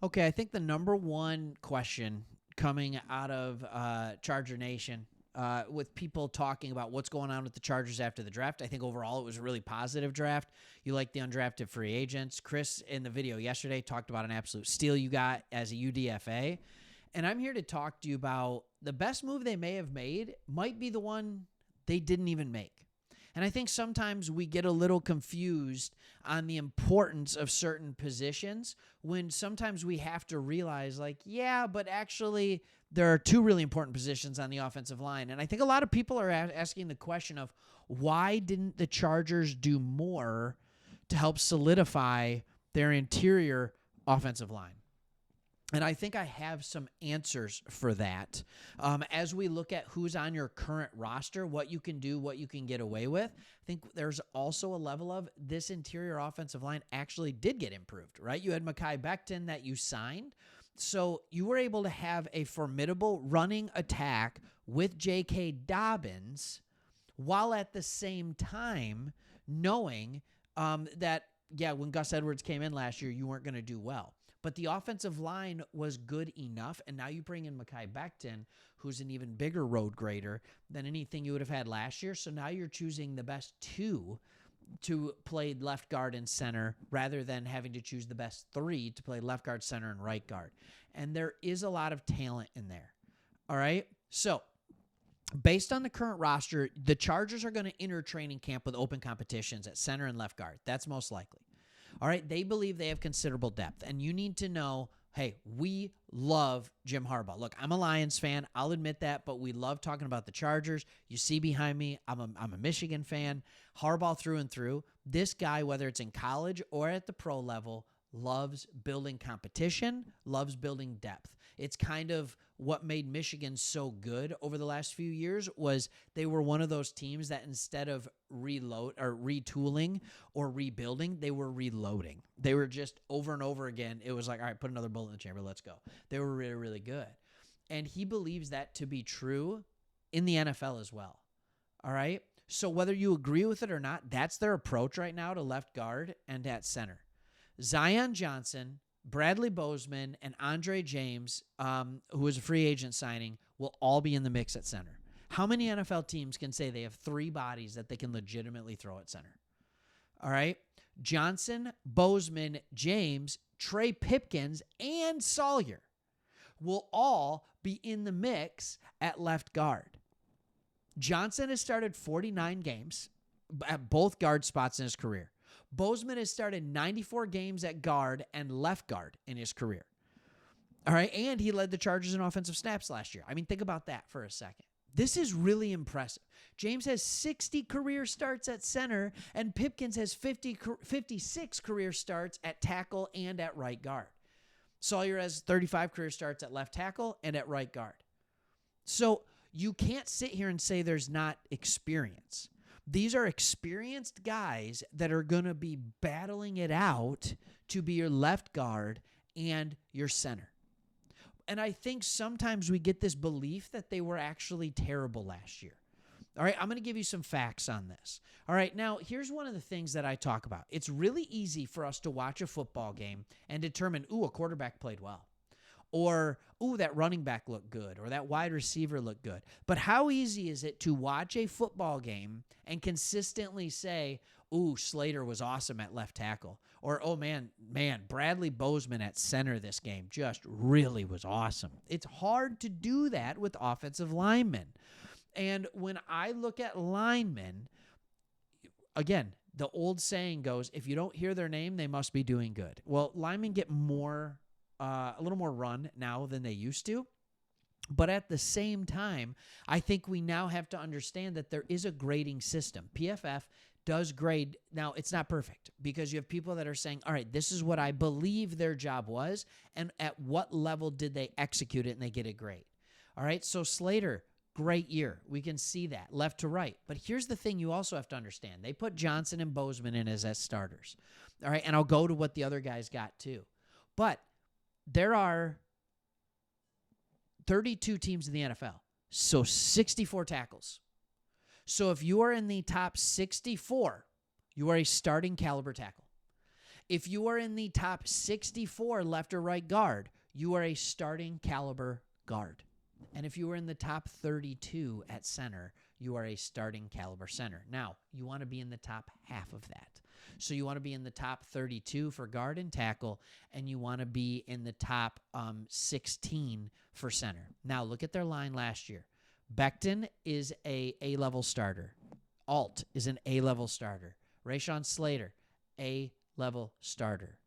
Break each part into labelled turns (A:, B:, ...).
A: Okay, I think the number one question coming out of Charger Nation, with people talking about what's going on with the Chargers after the draft, I think overall it was a really positive draft. You like the undrafted free agents. Chris, in the video yesterday, talked about an absolute steal you got as a UDFA. And I'm here to talk to you about the best move they may have made might be the one they didn't even make. And I think sometimes we get a little confused on the importance of certain positions when sometimes we have to realize, like, yeah, but actually there are two really important positions on the offensive line. And I think a lot of people are asking the question of why didn't the Chargers do more to help solidify their interior offensive line? And I think I have some answers for that. As we look at who's on your current roster, what you can do, what you can get away with, I think there's also a level of this interior offensive line actually did get improved, right? You had Mekhi Becton that you signed. So you were able to have a formidable running attack with J.K. Dobbins while at the same time knowing that, yeah, when Gus Edwards came in last year, you weren't going to do well. But the offensive line was good enough, and now you bring in Mekhi Becton, who's an even bigger road grader than anything you would have had last year. So now you're choosing the best two to play left guard and center rather than having to choose the best three to play left guard, center, and right guard. And there is a lot of talent in there. All right? So based on the current roster, the Chargers are going to enter training camp with open competitions at center and left guard. That's most likely. All right, they believe they have considerable depth, and you need to know, hey, we love Jim Harbaugh. Look, I'm a Lions fan. I'll admit that, but we love talking about the Chargers. You see behind me, I'm a Michigan fan. Harbaugh through and through. This guy, whether it's in college or at the pro level, loves building competition, loves building depth. It's kind of what made Michigan so good over the last few years was they were one of those teams that instead of retooling or rebuilding, they were reloading. They were just over and over again. It was like, all right, put another bullet in the chamber. Let's go. They were really, really good. And he believes that to be true in the NFL as well. All right. So whether you agree with it or not, that's their approach right now to left guard and at center. Zion Johnson, Bradley Bozeman, and Andre James, who is a free agent signing, will all be in the mix at center. How many NFL teams can say they have three bodies that they can legitimately throw at center? All right? Johnson, Bozeman, James, Trey Pipkins, and Sawyer will all be in the mix at left guard. Johnson has started 49 games at both guard spots in his career. Bozeman has started 94 games at guard and left guard in his career. All right, and he led the Chargers in offensive snaps last year. I mean, think about that for a second. This is really impressive. James has 60 career starts at center, and Pipkins has 56 career starts at tackle and at right guard. Sawyer has 35 career starts at left tackle and at right guard. So you can't sit here and say there's not experience. These are experienced guys that are going to be battling it out to be your left guard and your center. And I think sometimes we get this belief that they were actually terrible last year. All right, I'm going to give you some facts on this. All right, now here's one of the things that I talk about. It's really easy for us to watch a football game and determine, a quarterback played well. Or, that running back looked good, or that wide receiver looked good. But how easy is it to watch a football game and consistently say, Slater was awesome at left tackle, or, man, Bradley Bozeman at center this game just really was awesome. It's hard to do that with offensive linemen. And when I look at linemen, again, the old saying goes, if you don't hear their name, they must be doing good. Well, linemen get a little more run now than they used to. But at the same time, I think we now have to understand that there is a grading system. PFF does grade. Now, it's not perfect because you have people that are saying, all right, this is what I believe their job was, and at what level did they execute it, and they get a grade. All right, so Slater, great year. We can see that left to right. But here's the thing you also have to understand. They put Johnson and Bozeman in as starters. All right, and I'll go to what the other guys got too. But there are 32 teams in the NFL, so 64 tackles. So if you are in the top 64, you are a starting caliber tackle. If you are in the top 64 left or right guard, you are a starting caliber guard. And if you are in the top 32 at center, you are a starting caliber center. Now, you want to be in the top half of that. So you want to be in the top 32 for guard and tackle, and you want to be in the top 16 for center. Now, look at their line last year. Becton is a A-level starter. Alt is an A-level starter. Rashawn Slater, A-level starter.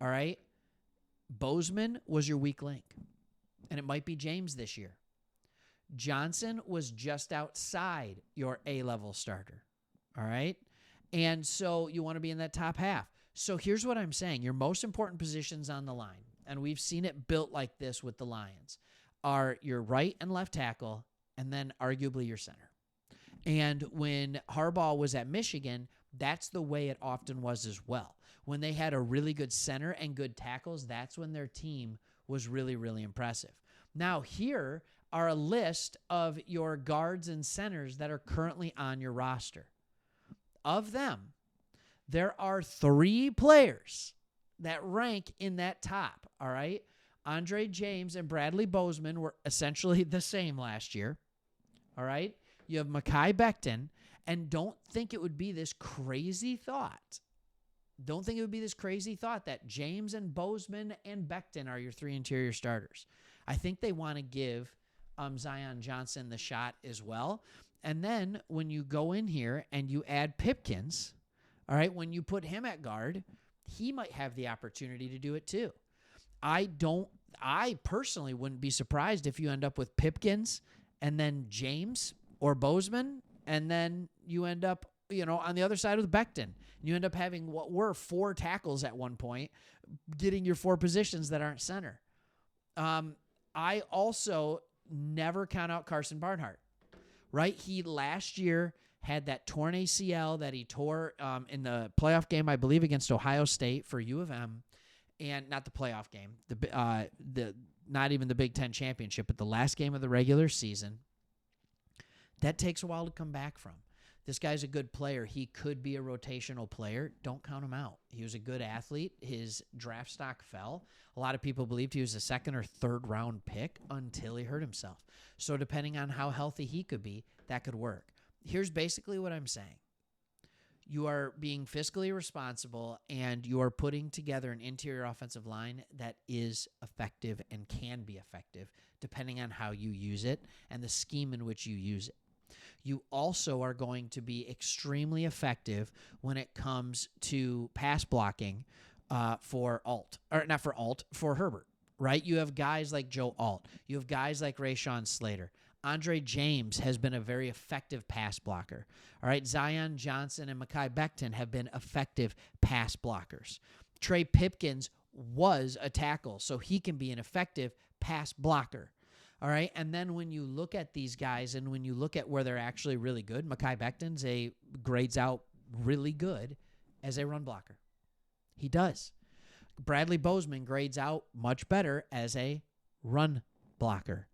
A: All right? Bozeman was your weak link, and it might be James this year. Johnson was just outside your A-level starter. All right? And so you want to be in that top half. So here's what I'm saying. Your most important positions on the line, and we've seen it built like this with the Lions, are your right and left tackle, and then arguably your center. And when Harbaugh was at Michigan, that's the way it often was as well. When they had a really good center and good tackles, that's when their team was really, really impressive. Now, here are a list of your guards and centers that are currently on your roster. Of them, there are 3 players that rank in that top, all right? Andre James and Bradley Bozeman were essentially the same last year, all right? You have Mekhi Becton, and don't think it would be this crazy thought. Don't think it would be this crazy thought that James and Bozeman and Becton are your 3 interior starters. I think they want to give Zion Johnson the shot as well. And then when you go in here and you add Pipkins, all right, when you put him at guard, he might have the opportunity to do it too. I personally wouldn't be surprised if you end up with Pipkins and then James or Bozeman, and then you end up, on the other side with Becton. You end up having what were 4 tackles at one point, getting your 4 positions that aren't center. I also never count out Carson Barnhart, right? He last year had that torn ACL that he tore in the playoff game, I believe, against Ohio State for U of M, and not the playoff game, the not even the Big Ten championship, but the last game of the regular season. That takes a while to come back from. This guy's a good player. He could be a rotational player. Don't count him out. He was a good athlete. His draft stock fell. A lot of people believed he was a 2nd or 3rd round pick until he hurt himself. So depending on how healthy he could be, that could work. Here's basically what I'm saying. You are being fiscally responsible, and you are putting together an interior offensive line that is effective and can be effective depending on how you use it and the scheme in which you use it. You also are going to be extremely effective when it comes to pass blocking for Herbert, right? You have guys like Joe Alt. You have guys like Rashawn Slater. Andre James has been a very effective pass blocker. All right, Zion Johnson and Mekhi Becton have been effective pass blockers. Trey Pipkins was a tackle, so he can be an effective pass blocker. All right, and then when you look at these guys and when you look at where they're actually really good, Mekhi Becton's grades out really good as a run blocker. He does. Bradley Bozeman grades out much better as a run blocker.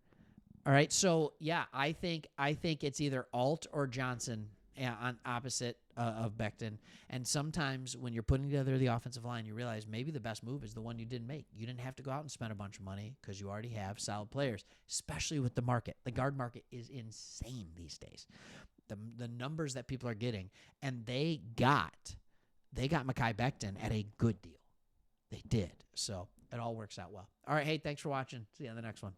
A: All right, so yeah, I think it's either Alt or Johnson on opposite of Becton. And sometimes when you're putting together the offensive line, you realize maybe the best move is the one you didn't make. You didn't have to go out and spend a bunch of money because you already have solid players, especially with the market. The guard market is insane these days. The numbers that people are getting, and they got Mekhi Becton at a good deal. They did. So it all works out well. All right, hey, thanks for watching. See you on the next one.